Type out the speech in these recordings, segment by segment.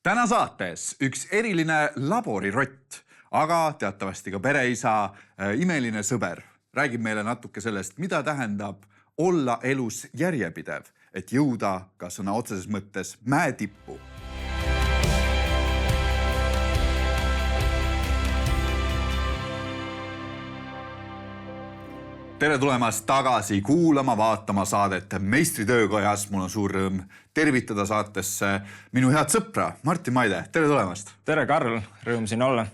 Täna saates üks eriline laborirott, aga teatavasti ka pereisa, imeline sõber. Räägib meile natuke sellest, mida tähendab olla elus järjepidev, et jõuda ka sõna otseses mõttes mäetippu. Tere tulemast tagasi kuulama, vaatama saadet Meistritöökojas. Mul on suur rõõm tervitada saatesse minu head sõpra, Martin Maide. Tere tulemast! Tere, Karl! Rõõm siin olla.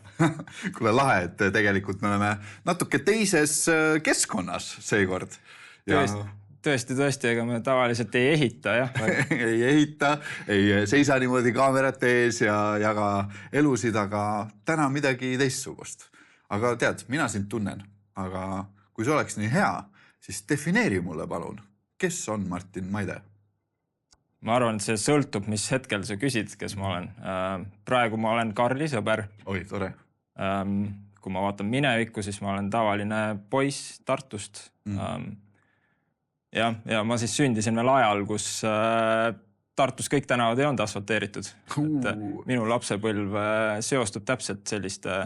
Kuule lahe, et tegelikult me oleme natuke teises keskkonnas seekord. Tõesti, ega me tavaliselt ei ehita, jah? Ei ehita, ei seisa niimoodi kaamerate ees ja jaga elusid, aga täna midagi teistsugust. Aga tead, mina sind tunnen, aga kui see oleks nii hea, siis defineeri mulle palun, kes on Martin Maide? Ma arvan, et see sõltub, mis hetkel sa küsid, kes ma olen. Praegu ma olen Karli sõber. Oi, tore. Kui ma vaatan minevikku, siis ma olen tavaline poiss Tartust. Ja ma siis sündisin veel ajal, kus Tartus kõik tänavad ei olnud asfalteeritud. Minu lapsepõlv seostub täpselt selliste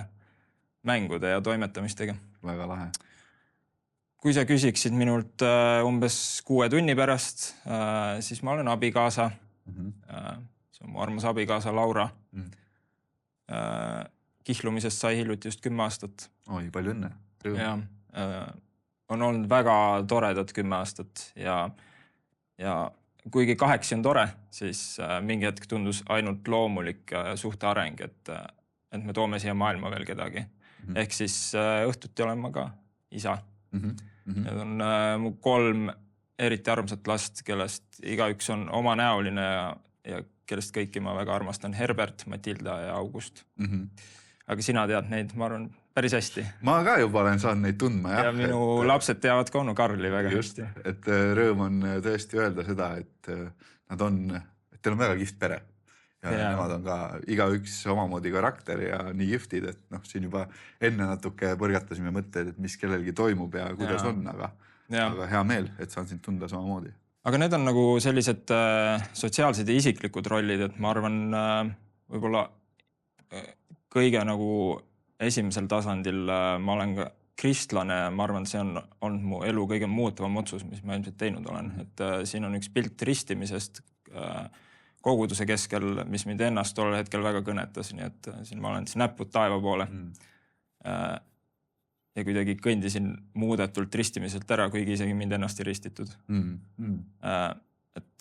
mängude ja toimetamistega. Väga lahe. Kui sa küsiksid minult umbes 6 tunni pärast, siis ma olen abikaasa. See on mu armas abikaasa Laura. Kihlumisest sai hiljuti just 10 aastat. Oi, palju õnne. Ja, on olnud väga toredad 10 aastat ja kuigi 8 on tore, siis mingi hetk tundus ainult loomulik suhte areng, et me toome siia maailma veel kedagi. Ehk siis õhtuti olen ma ka isa. Need on mu 3 eriti armsat last, kellest igaüks on oma näoline ja kellest kõiki ma väga armastan. Herbert, Matilda ja August. Aga sina tead neid, ma arvan, päris hästi. Ma ka juba olen saanud neid tundma. Ja minu lapsed teavad ka onu Karli väga hästi. Et rõõm on tõesti öelda seda, et teil on väga kihvt pere. Ja nemad on ka igaüks omamoodi karakter ja nii kihvtid, et siin juba enne natuke põrgatasime mõtteid, et mis kellelgi toimub ja kuidas on, aga hea meel, et saan sind tunda samamoodi. Aga need on nagu sellised sotsiaalsed ja isiklikud rollid, et ma arvan, võib-olla kõige nagu esimesel tasandil ma olen ka kristlane ja ma arvan, see on olnud mu elu kõige muutuvam otsus, mis ma ilmselt teinud olen. Et siin on üks pilt ristimisest koguduse keskel, mis mind ennast tol hetkel väga kõnetas, nii et siin ma olen siis näpud taeva poole ja kuidagi kõndisin muudetult ristimiselt ära, kuigi isegi mind ennast ei ristitud.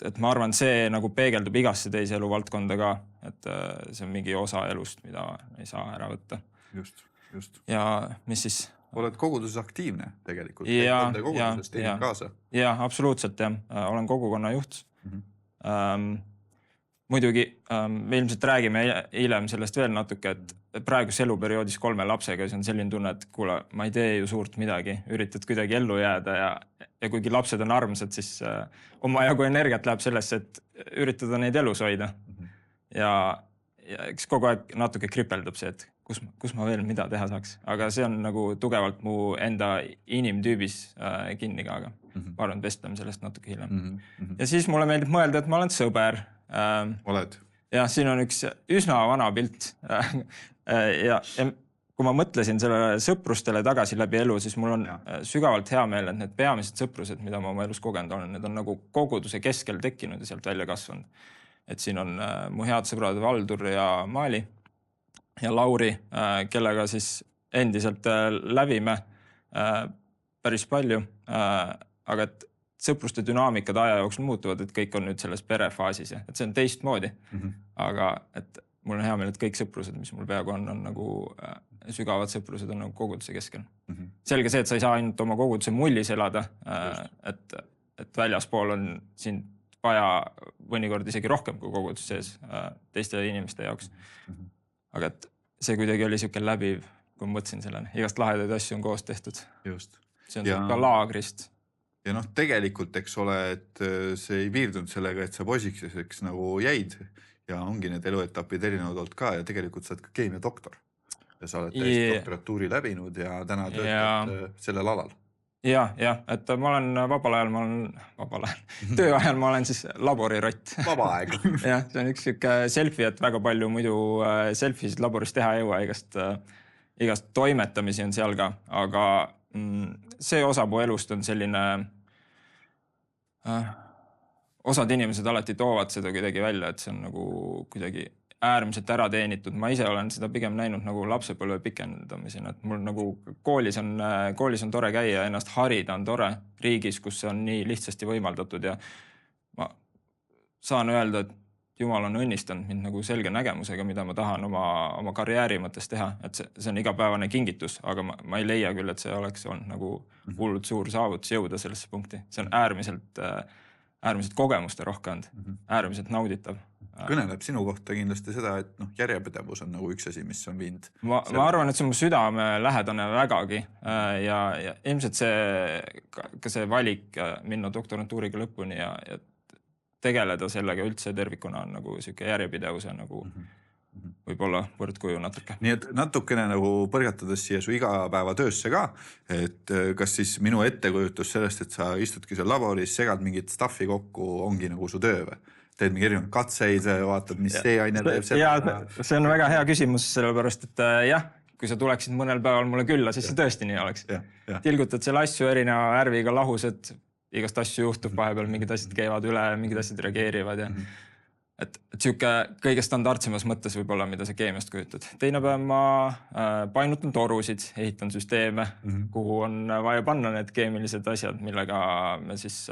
Et ma arvan, see nagu peegeldub igasse teise elu valdkonda ka, et see on mingi osa elust, mida ei saa ära võtta. Just. Ja mis siis? Oled koguduses aktiivne tegelikult. Ja, absoluutselt, jah. Olen kogukonna juht. Muidugi, me ilmselt räägime hiljem sellest veel natuke, et praegus eluperioodis 3 lapsega see on selline tunne, et kuule, ma ei tee ju suurt midagi, üritad kuidagi ellu jääda ja kuigi lapsed on armsad, siis oma jagu energiat läheb sellesse, et üritada neid elus hoida. Ja eks kogu aeg natuke kripeldab see, et kus ma veel mida teha saaks. Aga see on nagu tugevalt mu enda inimtüübis kinni ka, aga ma arvan, vestleme sellest natuke hiljem. Ja siis mulle meeldib mõelda, et ma olen sõber. Oled? Ja siin on üks üsna vana pilt ja kui ma mõtlesin selle sõprustele tagasi läbi elu, siis mul on sügavalt hea meel, et need peamised sõprused, mida ma oma elus kogenud olen, need on nagu koguduse keskel tekkinud ja sealt välja kasvanud. Et siin on mu head sõbrad Valdur ja Maali ja Lauri, kellega siis endiselt lävime päris palju, aga et sõpruste dünaamikad aja jooksul muutuvad, et kõik on nüüd selles perefaasis. Et see on teistmoodi, aga et mul on hea meel, et kõik sõprused, mis mul peaaegu on nagu sügavad sõprused on nagu koguduse keskel. Selge see, et sa ei saa ainult oma koguduse mullis elada, et väljaspool on siin vaja mõnikord isegi rohkem kui kogudus sees teiste inimeste jaoks. Aga et see kuidagi oli siuke läbiv, kui mõtlesin sellele. Igast lahedaid asju on koos tehtud. Just. See on ka laagrist. Ja tegelikult, eks ole, et see ei piirdunud sellega, et sa poisikeseks nagu jäid ja ongi need eluetapid erinevad olnud ka ja tegelikult sa oled ka keemiadoktor. Ja sa oled täiesti doktoratuuri läbinud ja täna töötad sellel alal. Ja, et ma olen vabal ajal, tööajal ma olen siis laborirott. Vaba aeg. Jah, see on üks siuke selfie, et väga palju muidu selfie'sid laboris teha ei jõua, igast toimetamisi on seal ka, aga see osa mu elust on selline, osad inimesed alati toovad seda kuidagi välja, et see on nagu kuidagi äärmiselt ära teenitud. Ma ise olen seda pigem näinud nagu lapsepõlve pikendamisena, et mul nagu koolis on tore käia, ennast harida on tore riigis, kus see on nii lihtsasti võimaldatud ja ma saan öelda, et Jumal on õnnistanud mind nagu selge nägemusega, mida ma tahan oma karjääri mõttes teha, et see on igapäevane kingitus, aga ma ei leia küll, et see oleks olnud nagu hullult suur saavutus jõuda sellesse punkti. See on äärmiselt kogemuste rohkend, äärmiselt nauditav. Kõneleb sinu kohta kindlasti seda, et järjepidevus on nagu üks asi, mis on viinud. Ma arvan, et see on mu südame lähedane vägagi ja ilmselt ka see valik minna doktorantuuriga lõpuni ja tegeleda sellega üldse tervikuna on nagu siuke järjepidevuse nagu võib-olla võrdkuju natuke. Nii et natukene nagu põrgatades siia su igapäevatöösse ka, et kas siis minu ettekujutus sellest, et sa istudki seal laboris, segad mingit staffi kokku, ongi nagu su töö või? Teed mingi erinevad katseid, vaatad, mis see aine teeb seda. See on väga hea küsimus, sellepärast, et jah, kui sa tuleksid mõnel päeval mulle külla, siis see tõesti nii oleks. Tilgutad selle asju erineva värviga lahus, et igast asju juhtub, vahepeal mingid asjad käivad üle, mingid asjad reageerivad ja et siuke kõige standardsemas mõttes võib-olla, mida sa keemiast kujutad. Teine päev ma painutan torusid, ehitan süsteeme, kuhu on vaja panna need keemilised asjad, millega me siis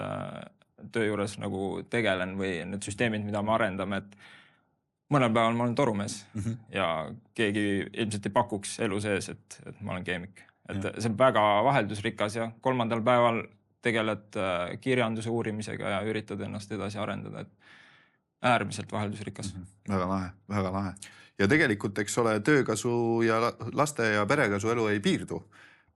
töö juures nagu tegelen või need süsteemid, mida me arendame, et mõnel päeval ma olen torumees ja keegi ilmselt ei pakuks elu sees, et ma olen keemik. Et see on väga vaheldusrikas ja 3. päeval tegeled kirjanduse uurimisega ja üritad ennast edasi arendada, et äärmiselt vaheldusrikas. Väga lahe, väga lahe. Ja tegelikult, eks ole, tööga su ja laste ja perega su elu ei piirdu,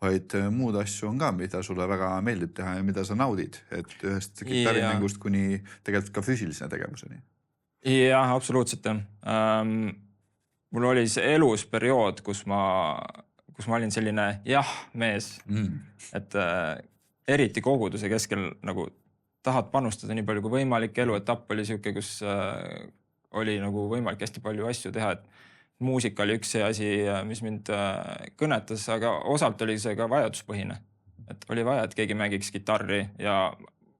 vaid muud asju on ka, mida sulle väga meeldib teha ja mida sa naudid, et ühest kitarrimängust kuni tegelikult ka füüsilisena tegevuseni. Jah, absoluutselt. Mul oli see elus periood, kus ma olin selline mees, et eriti koguduse keskel nagu tahad panustada nii palju kui võimalik. Eluetapp oli siuke, kus oli nagu võimalik hästi palju asju teha, et muusika oli üks see asi, mis mind kõnetas, aga osalt oli see ka vajaduspõhine. Et oli vaja, et keegi mängiks kitarri ja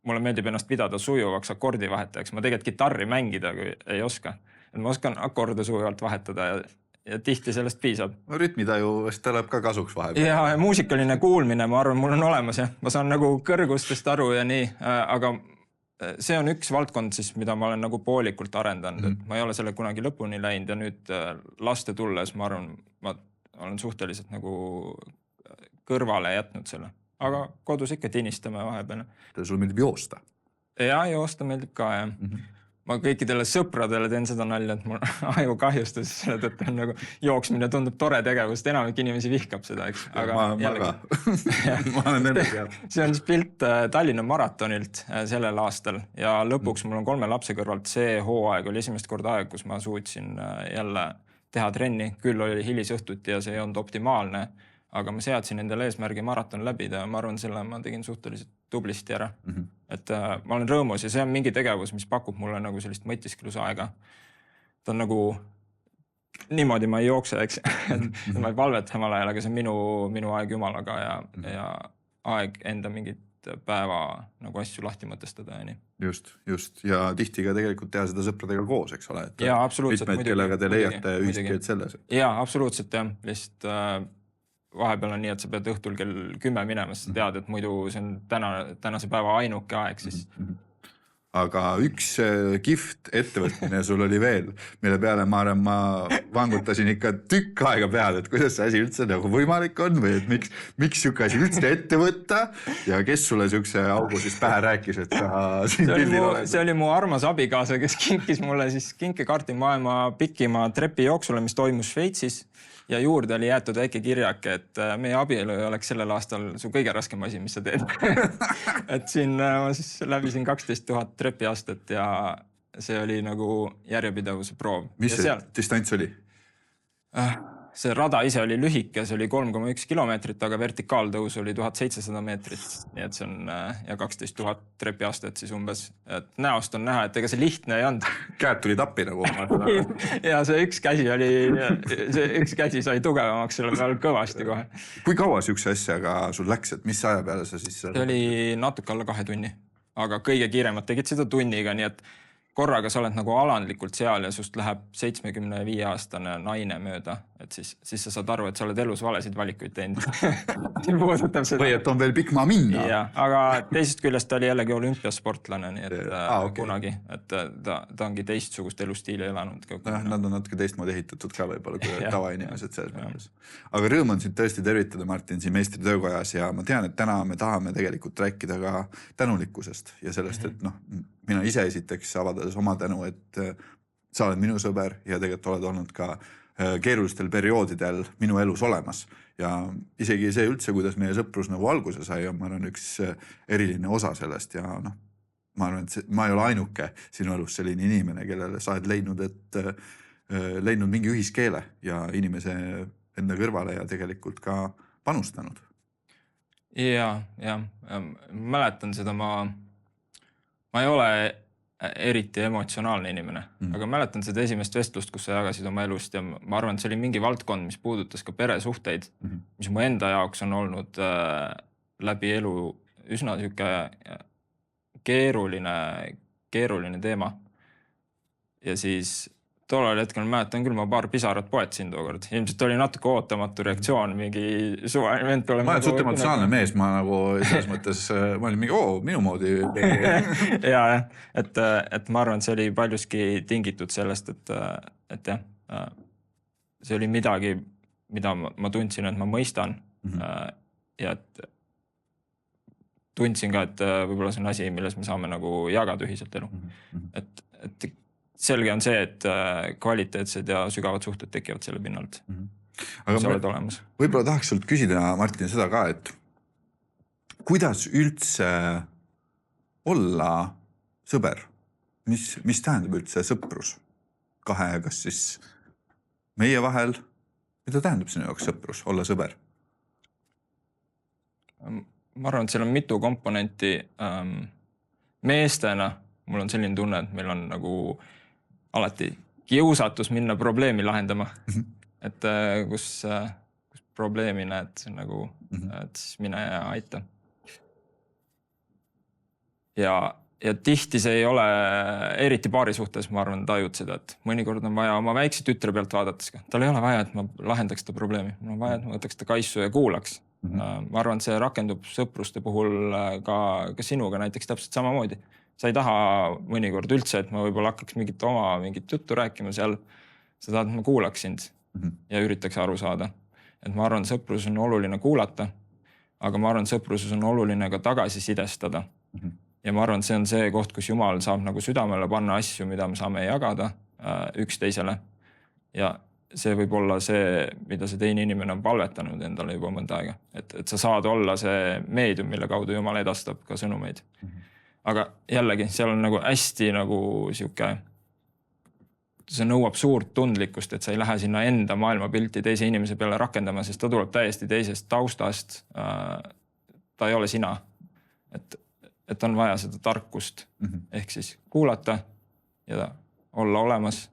mulle meeldib ennast pidada sujuvaks akordivahetajaks. Ma tegelikult kitarri mängida kui ei oska. Et ma oskan akorde sujuvalt vahetada ja tihti sellest piisab. Rütmitaju tuleb ka kasuks vahepeal. Ja muusikaline kuulmine, ma arvan, mul on olemas ja ma saan nagu kõrgustest aru ja nii, aga see on üks valdkond siis, mida ma olen nagu poolikult arendanud, et ma ei ole selle kunagi lõpuni läinud ja nüüd laste tulles, ma arvan, ma olen suhteliselt nagu kõrvale jätnud selle, aga kodus ikka tinistame vahepeal. Sul meeldib joosta? Ja joosta meeldib ka, jah. Ma kõikidele sõpradele teen seda nalja, et mul aju kahjustus selle tõttu on nagu jooksmine tundub tore tegevust, enamik inimesi vihkab seda, eks. Aga ma olen enne teab. See on siis pilt Tallinna maratonilt sellel aastal ja lõpuks mul on 3 lapse kõrvalt see hooaeg oli esimest korda aeg, kus ma suutsin jälle teha trenni. Küll oli hilisõhtuti ja see ei olnud optimaalne, aga ma seadsin endale eesmärgi maraton läbida ja ma arvan, selle ma tegin suhteliselt tublisti ära. Et ma olen rõõmus ja see on mingi tegevus, mis pakub mulle nagu sellist mõtisklusaega. Ta on nagu, niimoodi ma ei jookse, eks, ma ei palvet samal ajal, aga see on minu aeg Jumalaga ja aeg enda mingit päeva nagu asju lahti mõtestada ja nii. Just. Ja tihti ka tegelikult teha seda sõpradega koos, eks ole? Ja, absoluutselt. Mitmed, kellega te leiate ühiskeelt selles? Ja, absoluutselt, jah. Lihtsalt vahepeal on nii, et sa pead õhtul kell 10 minema, sa tead, et muidu see on tänase päeva ainuke aeg siis. Aga üks kihvt ettevõtmine sul oli veel, mille peale ma vangutasin ikka tükk aega peale, et kuidas see asi üldse nagu võimalik on või et miks siuke asi üldse ette võtta ja kes sulle siukse augu siis pähe rääkis, et sa siin pildil oled? See oli mu armas abikaasa, kes kinkis mulle siis kinkekaarti maailma pikima trepi jooksule, mis toimus Šveitsis. Ja juurde oli jäetud väike kirjake, et meie abielu oleks sellel aastal su kõige raskem asi, mis sa teed. Et siin ma siis läbisin 12 000 trepiastet ja see oli nagu järjepidevuse proov. Mis see distants oli? see rada ise oli lühike, see oli 3,1 kilomeetrit, aga vertikaaltõus oli 1700 meetrit. Nii et see on ja 12 000 trepiastet siis umbes. Et näost on näha, et ega see lihtne ei olnud. Käed tuli tappi nagu. Ja see üks käsi sai tugevamaks selle peal kõvasti kohe. Kui kaua sükse asjaga sul läks, et mis aja peale sa siis... See oli natuke alla 2 tunni, aga kõige kiiremad tegid seda tunniga, nii et korraga sa oled nagu alandlikult seal ja sust läheb 75-aastane naine mööda, et siis sa saad aru, et sa oled elus valesid valikuid teinud. Või et on veel pikk maa minna. Ja, aga teisest küljest ta oli jällegi olümpiasportlane, nii et okay. Kunagi, et ta ongi teistsugust elustiili elanud. Nad on natuke teistmoodi ehitatud ka võib-olla kui tavainimesed selles mõttes. Aga rõõm on sind tõesti tervitada, Martin, siin Meistri töökojas ja ma tean, et täna me tahame tegelikult rääkida ka tänulikkusest ja sellest, et mina ise esiteks avaldades oma tänu, et sa oled minu sõber ja tegelikult oled olnud ka keerulistel perioodidel minu elus olemas. Ja isegi see üldse, kuidas meie sõprus nagu alguse sai, on ma arvan üks eriline osa sellest ja ma arvan, et ma ei ole ainuke sinu elus selline inimene, kellele sa oled leidnud mingi ühiskeele ja inimese enda kõrvale ja tegelikult ka panustanud. Ja, mäletan seda ma ei ole eriti emotsionaalne inimene, aga mäletan seda esimest vestlust, kus sa jagasid oma elust ja ma arvan, et see oli mingi valdkond, mis puudutas ka peresuhteid, mis mu enda jaoks on olnud läbi elu üsna keeruline teema. Ja siis tollal hetkel mäletan küll, ma paar pisarat poetasin tookord. Ilmselt oli natuke ootamatu reaktsioon, mingi suvaline vend tuleb. Ma olen suht emotsionaalne mees, ma nagu selles mõttes, ma olin mingi, minu moodi. Ja, et ma arvan, see oli paljuski tingitud sellest, et jah, see oli midagi, mida ma tundsin, et ma mõistan ja et tundsin ka, et võib-olla see on asi, milles me saame nagu jagada ühiselt elu. Et selge on see, et kvaliteetsed ja sügavad suhted tekivad selle pinnalt. Aga sa oled olemas. Võib-olla tahaks sult küsida, Martin, seda ka, et kuidas üldse olla sõber? Mis tähendab üldse sõprus? Kas siis meie vahel? Mida tähendab sinu jaoks sõprus, olla sõber? Ma arvan, et seal on mitu komponenti. Meestena mul on selline tunne, et meil on nagu alati kiusatus minna probleemi lahendama. Et kus probleemi näed nagu, et siis mine ja aita. Ja tihti see ei ole, eriti paari suhtes, ma arvan, tajud seda, et mõnikord on vaja oma väikse tütre pealt vaadates ka. Tal ei ole vaja, et ma lahendaks seda probleemi. Mul on vaja, et ma võtaks ta kaisu ja kuulaks. Ma arvan, see rakendub sõpruste puhul ka sinuga näiteks täpselt samamoodi. Sa ei taha mõnikord üldse, et ma võib-olla hakkaks mingit juttu rääkima seal. Sa tahad, et ma kuulaks sind ja üritaks aru saada. Et ma arvan, sõprus on oluline kuulata, aga ma arvan, sõpruses on oluline ka tagasi sidestada. Ja ma arvan, see on see koht, kus Jumal saab nagu südamele panna asju, mida me saame jagada üksteisele. Ja see võib olla see, mida see teine inimene on palvetanud endale juba mõnda aega. Et sa saad olla see meedium, mille kaudu Jumal edastab ka sõnumeid. Aga jällegi, seal on nagu hästi nagu siuke, see nõuab suurt tundlikkust, et sa ei lähe sinna enda maailmapilti teise inimese peale rakendama, sest ta tuleb täiesti teisest taustast. Ta ei ole sina. Et on vaja seda tarkust ehk siis kuulata ja olla olemas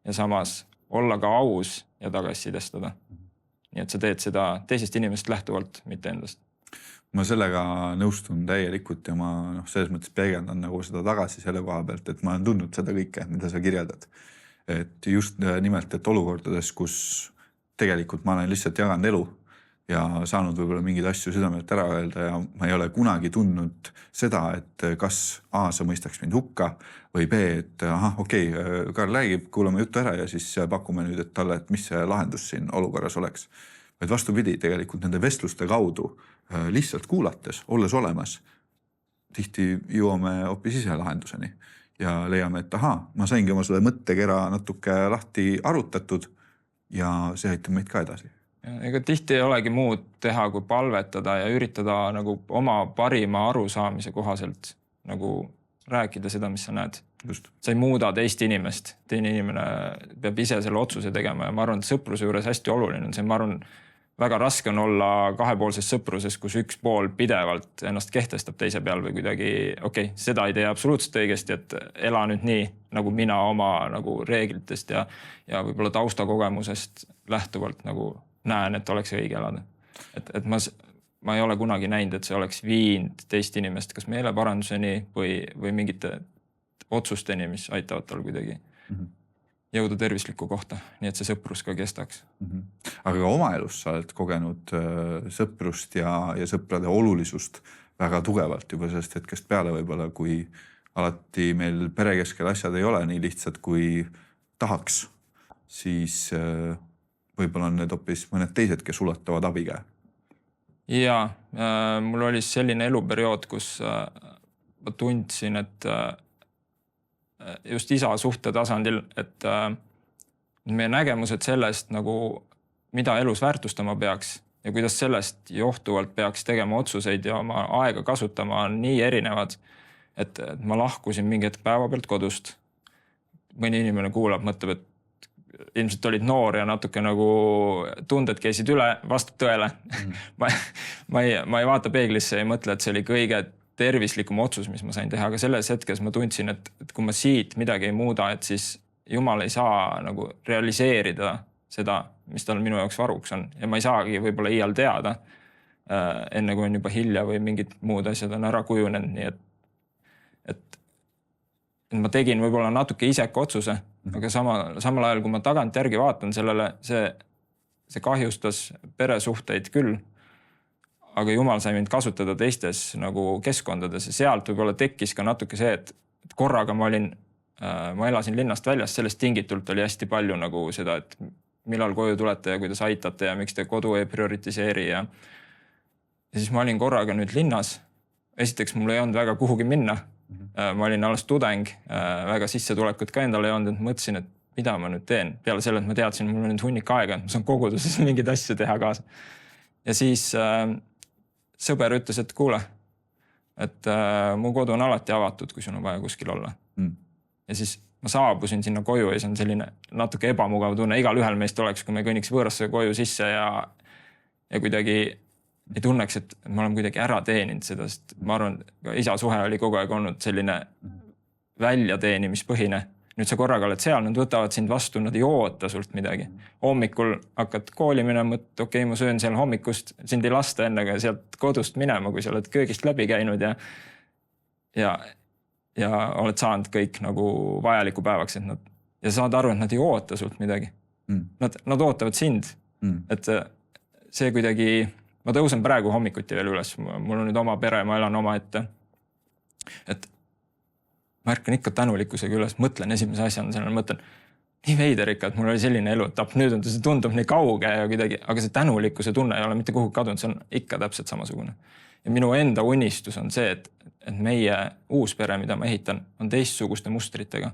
ja samas olla ka aus ja tagasisidestada. Nii et sa teed seda teisest inimesest lähtuvalt, mitte endast. Ma sellega nõustun täielikult ja ma selles mõttes peegeldan nagu seda tagasi selle koha pealt, et ma olen tundnud seda kõike, mida sa kirjeldad. Et just nimelt, et olukordades, kus tegelikult ma olen lihtsalt jaganud elu ja saanud võib-olla mingeid asju südamelt ära öelda ja ma ei ole kunagi tundnud seda, et kas A, sa mõistaks mind hukka või B, et Karl räägib, kuulame juttu ära ja siis pakume nüüd et talle, et mis see lahendus siin olukorras oleks. Vaid vastupidi, tegelikult nende vestluste kaudu lihtsalt kuulates, olles olemas, tihti jõuame hoopis ise lahenduseni ja leiame, et ma saingi oma selle mõttekera natuke lahti arutatud ja see aitab meid ka edasi. Ega tihti ei olegi muud teha, kui palvetada ja üritada nagu oma parima arusaamise kohaselt nagu rääkida seda, mis sa näed. sa ei muuda teist inimest, teine inimene peab ise selle otsuse tegema ja ma arvan, et sõpruse juures hästi oluline on see, ma arvan, väga raske on olla kahepoolses sõpruses, kus üks pool pidevalt ennast kehtestab teise peal või kuidagi, seda ei tee absoluutselt õigesti, et ela nüüd nii, nagu mina oma nagu reeglitest ja võib-olla taustakogemusest lähtuvalt nagu näen, et oleks õige elada. Et ma ei ole kunagi näinud, et see oleks viinud teist inimest kas meeleparanduseni või mingite otsusteni, mis aitavad tal kuidagi jõuda tervislikku kohta, nii et see sõprus ka kestaks. Aga oma elus sa oled kogenud sõprust ja sõprade olulisust väga tugevalt juba sellest hetkest peale võib-olla, kui alati meil pere keskel asjad ei ole nii lihtsad, kui tahaks, siis võib-olla on need hoopis mõned teised, kes ulatavad abikäe. Ja mul oli selline eluperiood, kus ma tundsin, et just isa suhte tasandil, et meie nägemused sellest, nagu, mida elus väärtustama peaks ja kuidas sellest johtuvalt peaks tegema otsuseid ja oma aega kasutama, on nii erinevad, et ma lahkusin mingi hetk päeva pealt kodust. Mõni inimene kuulab, mõtleb, et ilmselt olid noor ja natuke nagu tunded käisid üle, vastab tõele. Ma ei vaata peeglisse ja ei mõtle, et see oli kõige tervislikum otsus, mis ma sain teha, aga selles hetkes ma tundsin, et kui ma siit midagi ei muuda, et siis Jumal ei saa nagu realiseerida seda, mis tal minu jaoks varuks on ja ma ei saagi võib-olla iial teada enne kui on juba hilja või mingid muud asjad on ära kujunenud, nii et ma tegin võib-olla natuke iseka otsuse, aga samal ajal, kui ma tagant järgi vaatan sellele, see kahjustas peresuhteid küll, aga Jumal sai mind kasutada teistes nagu keskkondades ja sealt võib-olla tekkis ka natuke see, et korraga ma elasin linnast väljast, sellest tingitult oli hästi palju nagu seda, et millal koju tulete ja kuidas aitate ja miks te kodu ei prioritiseeri ja siis ma olin korraga nüüd linnas. Esiteks mul ei olnud väga kuhugi minna. Ma olin alles tudeng, väga sissetulekut ka endale ei olnud, et mõtlesin, et mida ma nüüd teen. Peale selle, et ma teadsin, mul on nüüd hunnik aega, et ma saan koguduses mingeid asju teha kaasa. Ja siis sõber ütles, et kuule, et mu kodu on alati avatud, kui sul on vaja kuskil olla. Ja siis ma saabusin sinna koju ja see on selline natuke ebamugav tunne. Igal ühel meist oleks, kui me kõnniks võõrasse koju sisse ja kuidagi ei tunneks, et ma olen kuidagi ära teeninud seda, sest ma arvan, isa suhe oli kogu aeg olnud selline väljateenimispõhine. Nüüd sa korraga oled seal, nad võtavad sind vastu, nad ei oota sult midagi. Hommikul hakkad kooli minema, et ma söön seal hommikust, sind ei lasta enne sealt kodust minema, kui sa oled köögist läbi käinud ja oled saanud kõik nagu vajaliku päevaks, ja saad aru, et nad ei oota sult midagi. Nad ootavad sind. Et see kuidagi, ma tõusen praegu hommikuti veel üles, mul on nüüd oma pere, ma elan oma ette. Et ma ärkan ikka tänulikkusega üles, mõtlen esimese asjana sellele, mõtlen nii veider ikka, et mul oli selline elutapp, nüüd on see tundub nii kauge ja kuidagi, aga see tänulikkuse tunne ei ole mitte kuhugi kadunud, see on ikka täpselt samasugune. Ja minu enda unistus on see, et meie uus pere, mida ma ehitan, on teistsuguste mustritega.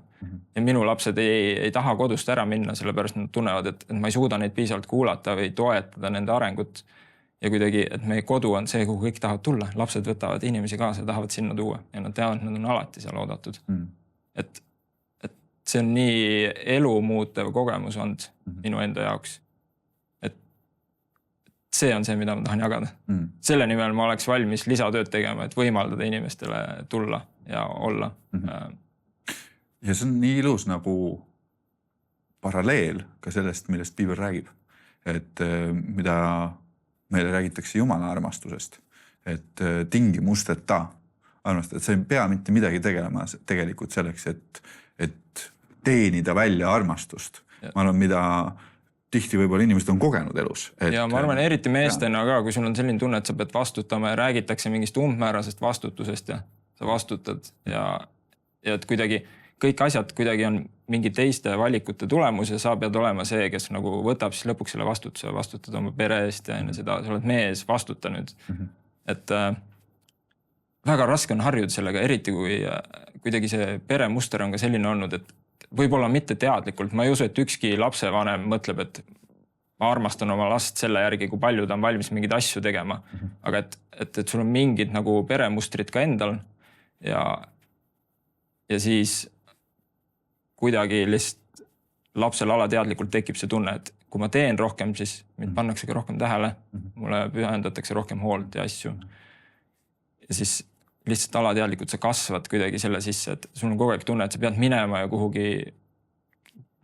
Ja minu lapsed ei taha kodust ära minna, sellepärast nad tunnevad, et ma ei suuda neid piisavalt kuulata või toetada nende arengut. Ja kuidagi, et meie kodu on see, kuhu kõik tahavad tulla. Lapsed võtavad inimesi kaasa, tahavad sinna tuua ja nad teavad, et nad on alati seal oodatud. Et see on nii elu muutev kogemus olnud minu enda jaoks. Et see on see, mida ma tahan jagada. Selle nimel ma oleks valmis lisatööd tegema, et võimaldada inimestele tulla ja olla. Ja see on nii ilus nagu paralleel ka sellest, millest Piibel räägib. Et mida meile räägitakse Jumala armastusest, et tingimusteta armastada, et sa ei pea mitte midagi tegelema tegelikult selleks, et teenida välja armastust. Ma arvan, mida tihti võib-olla inimesed on kogenud elus. Ja ma arvan, eriti meestena ka, kui sul on selline tunne, et sa pead vastutama ja räägitakse mingist umbmäärasest vastutusest ja sa vastutad ja et kuidagi kõik asjad kuidagi on mingi teiste valikute tulemus ja sa pead olema see, kes nagu võtab siis lõpuks selle vastutuse, vastutad oma pere eest ja enne seda, sa oled mees, vastuta nüüd. Et väga raske on harjuda sellega, eriti kui kuidagi see peremuster on ka selline olnud, et võib-olla mitte teadlikult. Ma ei usu, et ükski lapsevanem mõtleb, et ma armastan oma last selle järgi, kui palju ta on valmis mingeid asju tegema. Aga et sul on mingid nagu peremustrid ka endal ja siis kuidagi lihtsalt lapsel alateadlikult tekib see tunne, et kui ma teen rohkem, siis mind pannakse ka rohkem tähele, mulle pühendatakse rohkem hoolt ja asju. Ja siis lihtsalt alateadlikult sa kasvad kuidagi selle sisse, et sul on kogu aeg tunne, et sa pead minema ja kuhugi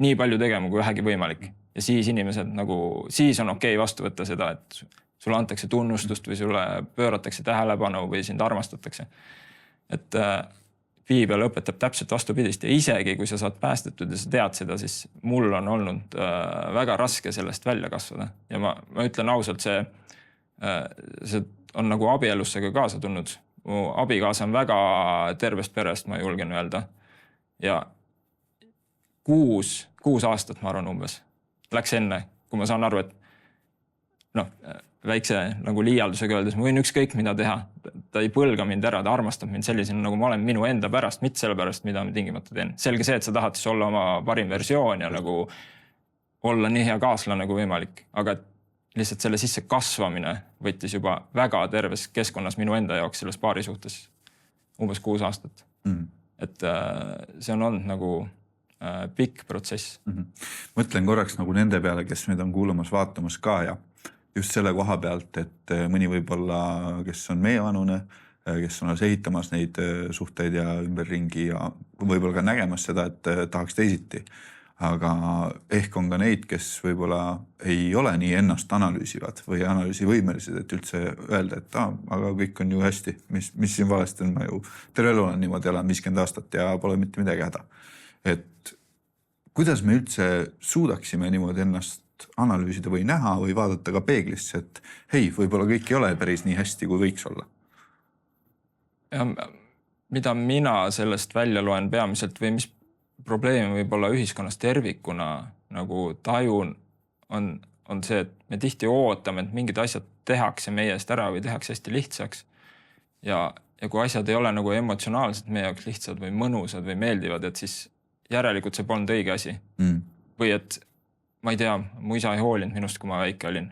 nii palju tegema kui vähegi võimalik. Ja siis inimesed nagu, siis on okei vastu võtta seda, et sulle antakse tunnustust või sulle pööratakse tähelepanu või sind armastatakse. Et Piibel õpetab täpselt vastupidist ja isegi kui sa saad päästetud ja sa tead seda, siis mul on olnud väga raske sellest välja kasvada. Ja ma ütlen ausalt, see on nagu abielusse ka kaasa tulnud. Mu abikaasa on väga tervest perest, ma julgen öelda. Ja 6 aastat, ma arvan umbes, läks enne, kui ma saan aru, et väikse nagu liialdusega öeldes, ma võin ükskõik mida teha. Ta ei põlga mind ära, ta armastab mind sellisena, nagu ma olen minu enda pärast, mitte selle pärast, mida ma tingimata teen. Selge see, et sa tahad siis olla oma parim versioon ja nagu olla nii hea kaaslane kui võimalik. Aga lihtsalt selle sisse kasvamine võttis juba väga terves keskkonnas minu enda jaoks selles paari suhtes umbes 6 aastat. Et see on olnud nagu pikk protsess. Mõtlen korraks nagu nende peale, kes meid on kuulamas, vaatamas ka ja just selle koha pealt, et mõni võib-olla, kes on meie vanune, kes on ehitamas neid suhteid ja ümberringi ja võib-olla ka nägemas seda, et tahaks teisiti. Aga ehk on ka neid, kes võib-olla ei ole nii ennast analüüsivad või analüüsivõimelised, et üldse öelda, et aga kõik on ju hästi, mis siin valesti on, ma ju terve elu olen niimoodi elan 50 aastat ja pole mitte midagi häda. Et kuidas me üldse suudaksime niimoodi ennast analüüsida või näha või vaadata ka peeglisse, et hei, võib-olla kõik ei ole päris nii hästi, kui võiks olla? Ja, mida mina sellest välja loen peamiselt või mis probleem võib olla ühiskonnas tervikuna nagu tajun, on see, et me tihti ootame, et mingid asjad tehakse meie eest ära või tehakse hästi lihtsaks. Ja kui asjad ei ole nagu emotsionaalselt meie jaoks lihtsad või mõnusad või meeldivad, et siis järelikult see polnud õige asi. Või et ma ei tea, mu isa ei hoolinud minust, kui ma väike olin.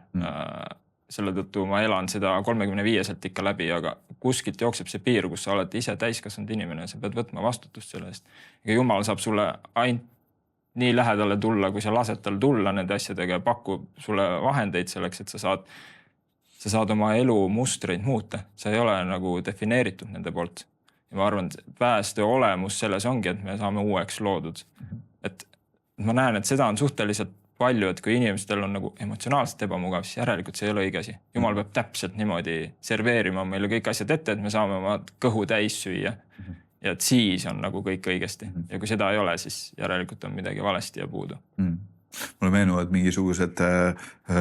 Selle tõttu ma elan seda 35-selt ikka läbi, aga kuskilt jookseb see piir, kus sa oled ise täiskasvanud inimene ja sa pead võtma vastutust selle eest. Ega Jumal saab sulle ainult nii lähedale tulla, kui sa lased tal tulla nende asjadega ja pakub sulle vahendeid selleks, et sa saad oma elu mustreid muuta. Sa ei ole nagu defineeritud nende poolt. Ja ma arvan, et pääste olemus selles ongi, et me saame uueks loodud. Et ma näen, et seda on suhteliselt palju, et kui inimestel on nagu emotsionaalselt ebamugav, siis järelikult see ei ole õige asi. Jumal peab täpselt niimoodi serveerima meile kõik asjad ette, et me saame oma kõhu täis süüa. Ja et siis on nagu kõik õigesti. Ja kui seda ei ole, siis järelikult on midagi valesti ja puudu. Mulle meenuvad mingisugused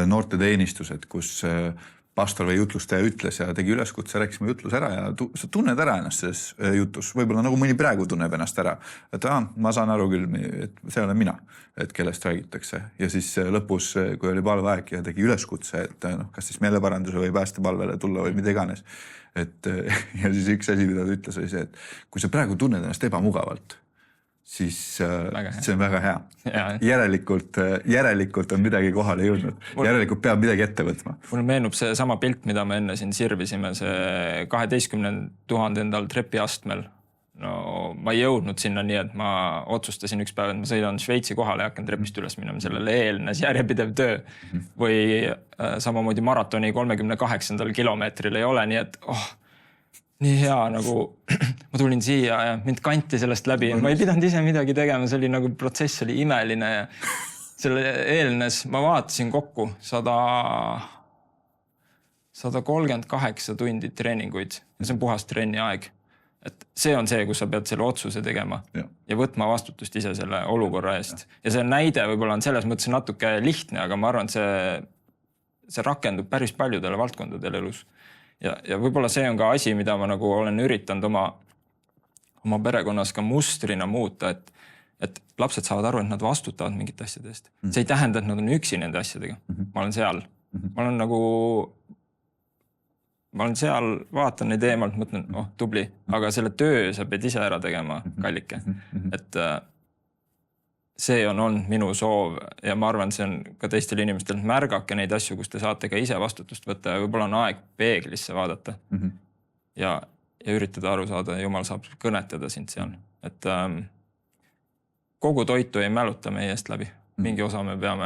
noorte teenistused, kus pastor või jutlustaja ütles ja tegi üleskutse, rääkisime jutlus ära ja sa tunned ära ennast selles jutus. Võib-olla nagu mõni praegu tunneb ennast ära. Et ma saan aru küll, et see olen mina, et kellest räägitakse. Ja siis lõpus, kui oli palveaeg ja tegi üleskutse, et kas siis meeleparanduse või päästepalvele tulla või mida iganes. Ja siis üks asi, mida ta ütles, oli see, et kui sa praegu tunned ennast ebamugavalt, siis see on väga hea. Järelikult on midagi kohale jõudnud. Järelikult peab midagi ette võtma. Mul meenub see sama pilt, mida me enne siin sirvisime, see 12 000 trepiastmel. No ma ei jõudnud sinna nii, et ma otsustasin üks päev, et ma sõidan Šveitsi kohale ja hakkan trepist üles minema. Sellele eelnes järjepidev töö. Või samamoodi maratoni 38. kilomeetril ei ole nii, et nii hea, nagu ma tulin siia ja mind kanti sellest läbi. Ma ei pidanud ise midagi tegema, see oli nagu protsess oli imeline ja selle eelnes, ma vaatasin kokku 138 tundi treeninguid ja see on puhas trenni aeg. Et see on see, kus sa pead selle otsuse tegema ja võtma vastutust ise selle olukorra eest. Ja see näide võib-olla on selles mõttes natuke lihtne, aga ma arvan, see rakendub päris paljudele valdkondadele elus. Ja võib-olla see on ka asi, mida ma nagu olen üritanud oma perekonnas ka mustrina muuta, et lapsed saavad aru, et nad vastutavad mingite asjade eest. See ei tähenda, et nad on üksi nende asjadega. Ma olen seal. Ma olen seal, vaatan neid eemalt, mõtlen, tubli, aga selle töö sa pead ise ära tegema, kallike. Et see on olnud minu soov ja ma arvan, see on ka teistel inimestel, märgake neid asju, kus te saate ka ise vastutust võtta ja võib-olla on aeg peeglisse vaadata ja üritada aru saada, Jumal saab kõnetada sind seal. Et kogu toitu ei mäluta meie eest läbi. Mingi osa me peame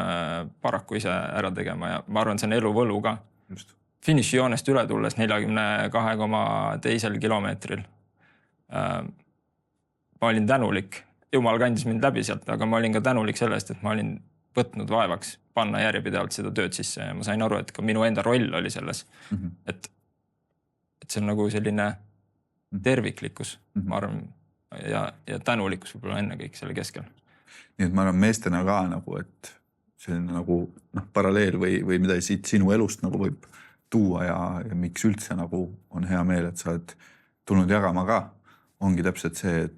paraku ise ära tegema ja ma arvan, see on elu võlu ka. Just. Finišijoonest üle tulles 42,2 kilomeetril. Ma olin tänulik. Jumal kandis mind läbi sealt, aga ma olin ka tänulik sellest, et ma olin võtnud vaevaks panna järjepidevalt seda tööd sisse ja ma sain aru, et ka minu enda roll oli selles. Et see on nagu selline terviklikkus, ma arvan, ja tänulikkus võib-olla enne kõik selle keskel. Nii et ma arvan meestena ka nagu, et selline nagu paralleel või mida siit sinu elust nagu võib tuua ja miks üldse nagu on hea meel, et sa oled tulnud jagama ka, ongi täpselt see,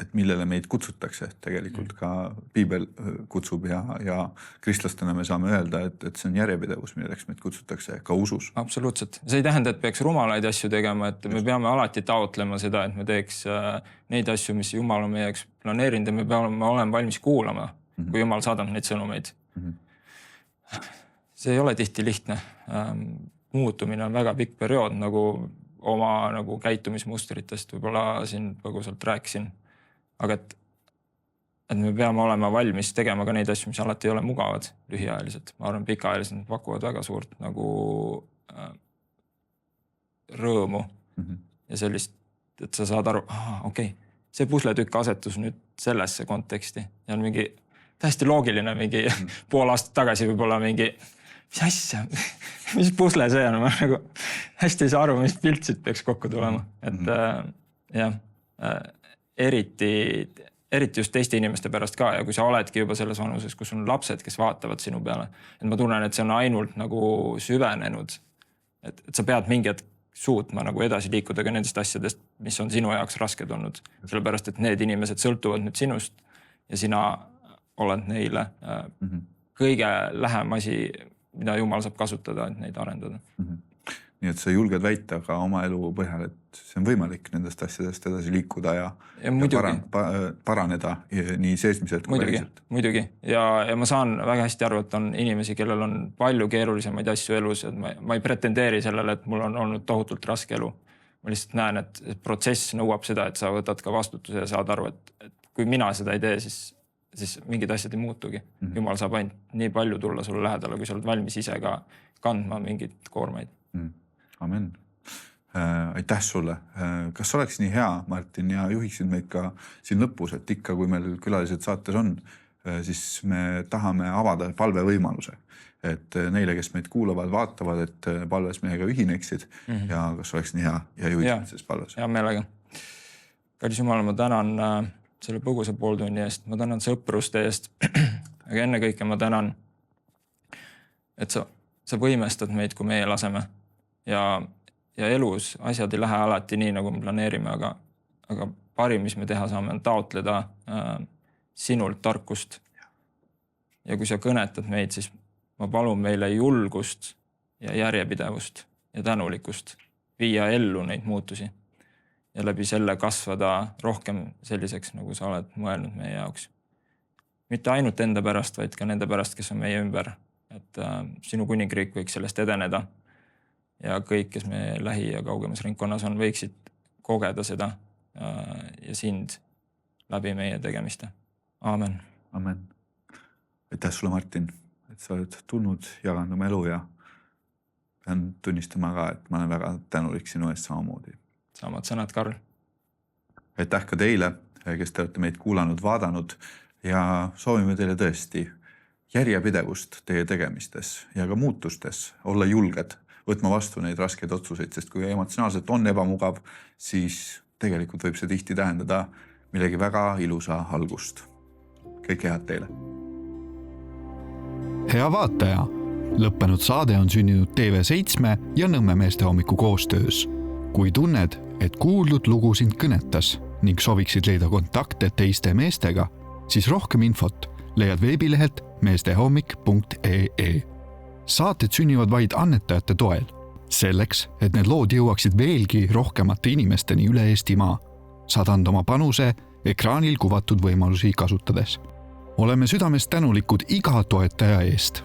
et millele meid kutsutakse. Tegelikult ka Piibel kutsub ja kristlastena me saame öelda, et see on järjepidevus, milleks meid kutsutakse ka usus. Absoluutselt. See ei tähenda, et peaks rumalaid asju tegema, et me peame alati taotlema seda, et me teeks neid asju, mis Jumal on meie jaoks planeerinud ja me peame olema valmis kuulama, kui Jumal saadab neid sõnumeid. See ei ole tihti lihtne. Muutumine on väga pikk periood, nagu oma nagu käitumismustritest võib-olla siin põgusalt rääkisin. Aga et me peame olema valmis tegema ka neid asju, mis alati ei ole mugavad lühiajaliselt. Ma arvan, pikaajaliselt pakuvad väga suurt nagu rõõmu ja sellist, et sa saad aru, okei, see pusletükk asetus nüüd sellesse konteksti ja on mingi täiesti loogiline mingi pool aastat tagasi võib-olla mingi mis asja, mis pusle see on, ma nagu hästi ei saa aru, mis pilt siit peaks kokku tulema. Et eriti just teiste inimeste pärast ka ja kui sa oledki juba selles vanuses, kus on lapsed, kes vaatavad sinu peale, et ma tunnen, et see on ainult nagu süvenenud, et sa pead mingi hetk suutma nagu edasi liikuda ka nendest asjadest, mis on sinu jaoks rasked olnud, sellepärast, et need inimesed sõltuvad nüüd sinust ja sina oled neile kõige lähem asi, mida Jumal saab kasutada, et neid arendada. Nii et sa julged väita ka oma elu põhjal, et see on võimalik nendest asjadest edasi liikuda ja paraneda nii seesmiselt kui väliselt. Muidugi. Ja ma saan väga hästi aru, et on inimesi, kellel on palju keerulisemaid asju elus, et ma ei pretendeeri sellele, et mul on olnud tohutult raske elu. Ma lihtsalt näen, et protsess nõuab seda, et sa võtad ka vastutuse ja saad aru, et kui mina seda ei tee, siis mingid asjad ei muutugi. Jumal saab ainult nii palju tulla sulle lähedale, kui sa oled valmis ise ka kandma mingid koormeid. Amen. Aitäh sulle. Kas oleks nii hea, Martin, ja juhiksid meid ka siin lõpus, et ikka, kui meil külalised saates on, siis me tahame avada palvevõimaluse. Et neile, kes meid kuulavad, vaatavad, et palves meiega ühineksid ja kas oleks nii hea ja juhiksid selles palves. Hea meelega. Kallis Jumal, ma tänan selle põgusa pooltunni eest, ma tänan sõpruste eest, aga enne kõike ma tänan, et sa võimestad meid, kui meie laseme ja elus asjad ei lähe alati nii, nagu me planeerime, aga parim, mis me teha saame, on taotleda sinult tarkust. Ja kui sa kõnetad meid, siis ma palun meile julgust ja järjepidevust ja tänulikkust viia ellu neid muutusi ja läbi selle kasvada rohkem selliseks, nagu sa oled mõelnud meie jaoks. Mitte ainult enda pärast, vaid ka nende pärast, kes on meie ümber. Et sinu kuningriik võiks sellest edeneda ja kõik, kes me lähi- ja kaugemas ringkonnas on, võiksid kogeda seda ja sind läbi meie tegemiste. Aamen. Amen. Aitäh sulle, Martin, et sa oled tulnud jaganud oma elu ja pean tunnistama ka, et ma olen väga tänulik sinu eest samamoodi. Samad sõnad, Karl. Aitäh ka teile, kes te olete meid kuulanud, vaadanud ja soovime teile tõesti järjepidevust teie tegemistes ja ka muutustes, olla julged, võtma vastu neid raskeid otsuseid, sest kui emotsionaalselt on ebamugav, siis tegelikult võib see tihti tähendada millegi väga ilusa algust. Kõike head teile. Hea vaataja, lõppenud saade on sündinud TV7 ja Nõmme meeste hommiku koostöös. Kui tunned, et kuuldud lugu sind kõnetas ning sooviksid leida kontakte teiste meestega, siis rohkem infot leiad veebilehelt meestehommik.ee. Saated sünnivad vaid annetajate toel. Selleks, et need lood jõuaksid veelgi rohkemate inimesteni üle Eestimaa, saad anda oma panuse ekraanil kuvatud võimalusi kasutades. Oleme südamest tänulikud iga toetaja eest.